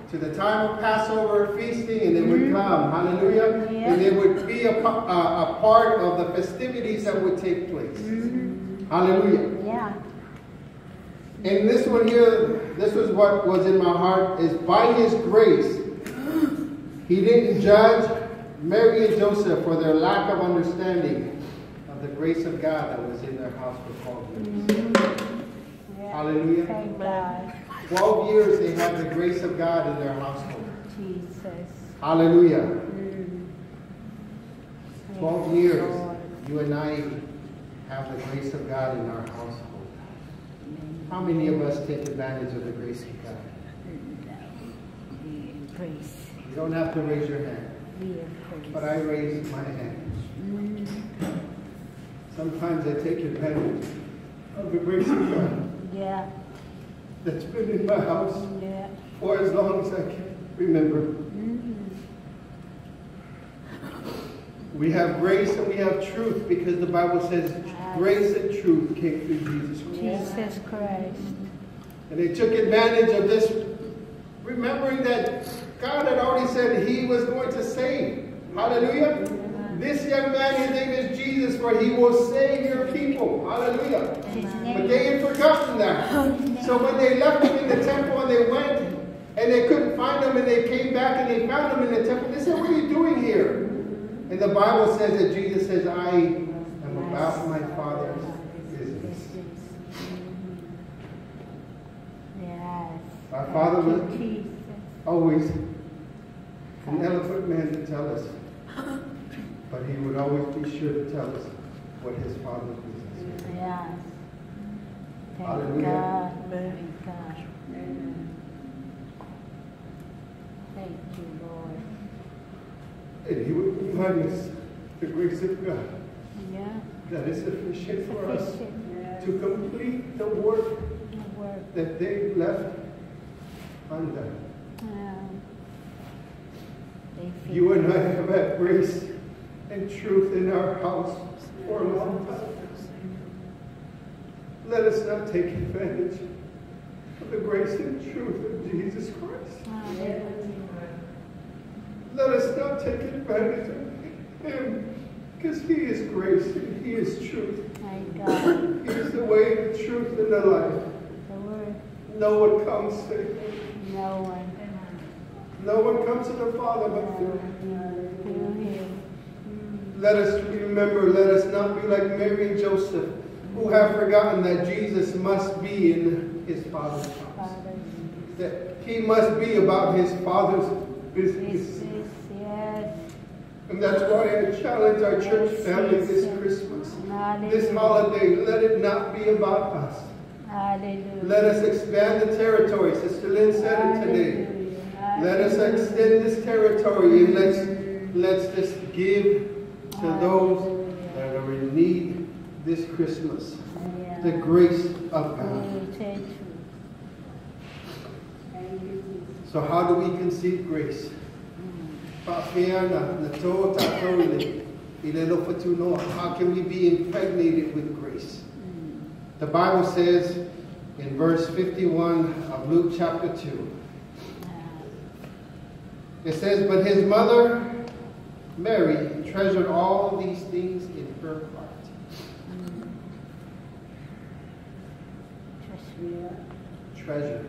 to the time of Passover feasting, and they would come, hallelujah, and they would be a part of the festivities that would take place. Hallelujah. Yeah. And this one here, this was what was in my heart, is by His grace, He didn't judge Mary and Joseph for their lack of understanding of the grace of God that was in their house for 12 years. Hallelujah. Thank God. 12 years they had the grace of God in their household. Jesus. Hallelujah. 12 years, you and I have the grace of God in our household. How many of us take advantage of the grace of God? Grace. You don't have to raise your hand, but I raise my hand. Sometimes I take advantage of the grace of God. Yeah. That's been in my house for as long as I can remember. We have grace and we have truth because the Bible says grace and truth came through Jesus Christ. Jesus Christ. And they took advantage of this, remembering that God had already said He was going to save. Hallelujah. This young man, his name is Jesus, for He will save your people. Hallelujah. But they had forgotten that. So when they left Him in the temple and they went and they couldn't find Him and they came back and they found Him in the temple, they said, "What are you doing here?" And the Bible says that Jesus says, "I am about my Father's business." Our Father was always an eloquent man to tell us. But He would always be sure to tell us what His Father's business is. Yes. Hallelujah. God. Thank God. Thank you, Lord. And He would remind us the grace of God that is sufficient for us to complete the work that they left undone. You and I have had grace and truth in our house for a long time. Let us not take advantage of the grace and truth of Jesus Christ. Let us not take advantage of Him, because He is grace and He is truth. He is the way, the truth, and the life. No one comes to Him. No one comes to the Father but through Him. Let us remember, let us not be like Mary and Joseph, who have forgotten that Jesus must be in His Father's house. That He must be about His Father's business. And that's why I challenge our church family this Christmas, this holiday. Let it not be about us. Let us expand the territory. Sister Lynn said it today. Let us extend this territory and let's just give to those that are in need this Christmas. The grace of God. So how do we conceive grace? How can we be impregnated with grace? The Bible says in verse 51 of Luke chapter 2, it says, "But His mother Mary treasured all these things in her heart." Treasure.